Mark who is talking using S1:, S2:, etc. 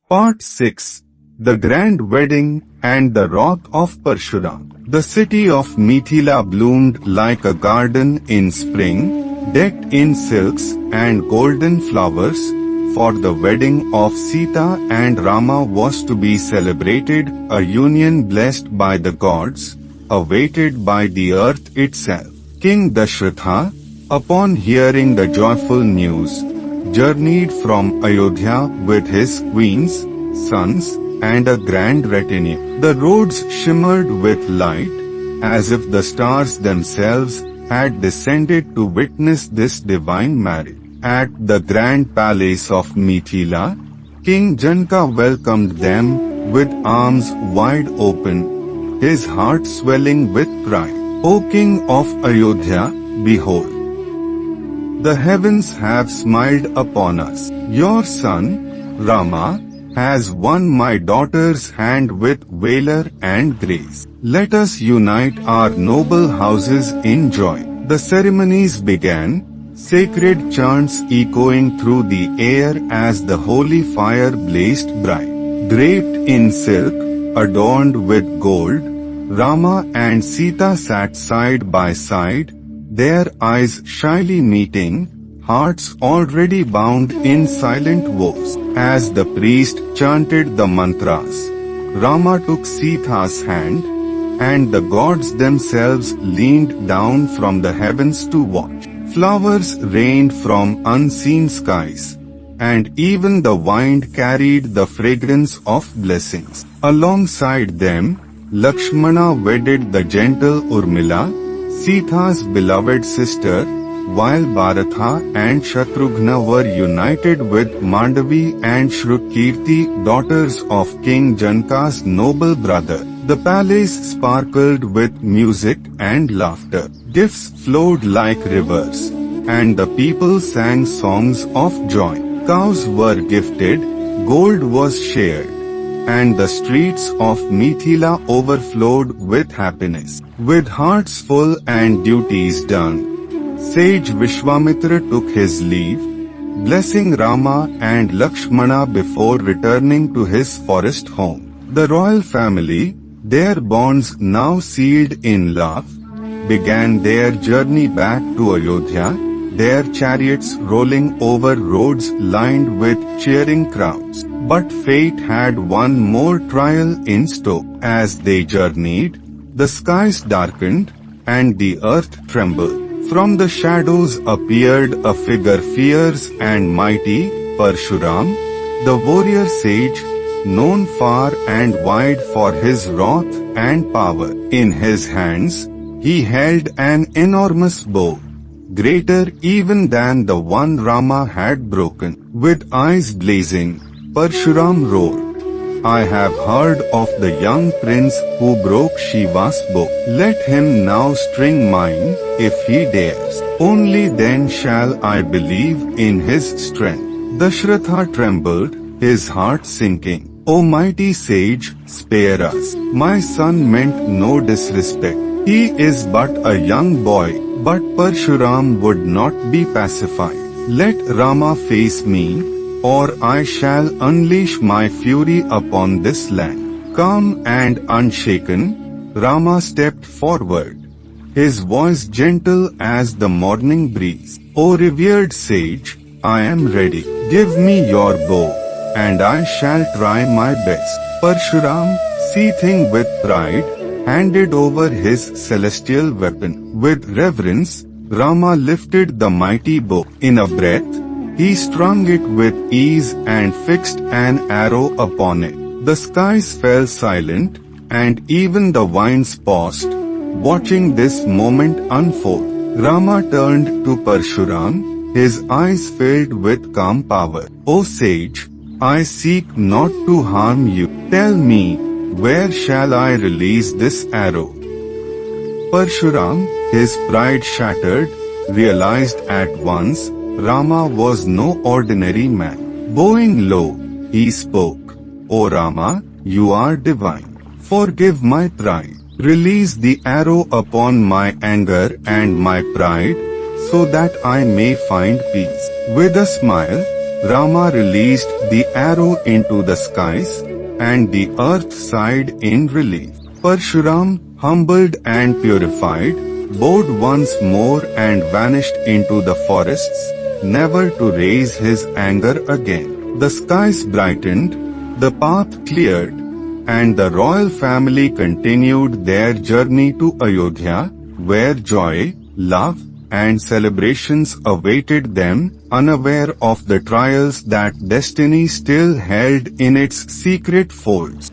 S1: Part 6. The Grand Wedding and the Wrath of Parshuram. The city of Mithila bloomed like a garden in spring, decked in silks and golden flowers, for the wedding of Sita and Rama was to be celebrated, a union blessed by the gods, awaited by the earth itself. King Dashratha, upon hearing the joyful news, journeyed from Ayodhya with his queens, sons, and a grand retinue. The roads shimmered with light, as if the stars themselves had descended to witness this divine marriage. At the grand palace of Mithila, King Janaka welcomed them with arms wide open, his heart swelling with pride. O King of Ayodhya, behold, the heavens have smiled upon us. Your son, Rama, has won my daughter's hand with valor and grace. Let us unite our noble houses in joy. The ceremonies began, sacred chants echoing through the air as the holy fire blazed bright. Draped in silk, adorned with gold, Rama and Sita sat side by side, their eyes shyly meeting, hearts already bound in silent vows. As the priest chanted the mantras, Rama took Sita's hand, and the gods themselves leaned down from the heavens to watch. Flowers rained from unseen skies, and even the wind carried the fragrance of blessings. Alongside them, Lakshmana wedded the gentle Urmila, Sita's beloved sister, while Bharatha and Shatrughna were united with Mandavi and Shrutkirti, daughters of King Janaka's noble brother. The palace sparkled with music and laughter. Gifts flowed like rivers, and the people sang songs of joy. Cows were gifted, gold was shared, and the streets of Mithila overflowed with happiness. With hearts full and duties done, sage Vishwamitra took his leave, blessing Rama and Lakshmana before returning to his forest home. The royal family, their bonds now sealed in love, began their journey back to Ayodhya, their chariots rolling over roads lined with cheering crowds. But fate had one more trial in store. As they journeyed, the skies darkened, and the earth trembled. From the shadows appeared a figure fierce and mighty, Parshuram, the warrior sage, known far and wide for his wrath and power. In his hands, he held an enormous bow, greater even than the one Rama had broken. With eyes blazing, Parshuram roared, I have heard of the young prince who broke Shiva's bow. Let him now string mine, if he dares. Only then shall I believe in his strength. Dashratha trembled, his heart sinking. O mighty sage, spare us. My son meant no disrespect. He is but a young boy. But Parshuram would not be pacified. Let Rama face me, or I shall unleash my fury upon this land. Calm and unshaken, Rama stepped forward, his voice gentle as the morning breeze. O revered sage, I am ready. Give me your bow, and I shall try my best. Parshuram, seething with pride, handed over his celestial weapon. With reverence, Rama lifted the mighty bow. In a breath, he strung it with ease and fixed an arrow upon it. The skies fell silent, and even the winds paused, watching this moment unfold. Rama turned to Parshuram, his eyes filled with calm power. O sage, I seek not to harm you. Tell me, where shall I release this arrow? Parshuram, his pride shattered, realized at once Rama was no ordinary man. Bowing low, he spoke, O Rama, you are divine. Forgive my pride. Release the arrow upon my anger and my pride, so that I may find peace. With a smile, Rama released the arrow into the skies, and the earth sighed in relief. Parshuram, humbled and purified, bowed once more and vanished into the forests, never to raise his anger again. The skies brightened, the path cleared, and the royal family continued their journey to Ayodhya, where joy, love, and celebrations awaited them, unaware of the trials that destiny still held in its secret folds.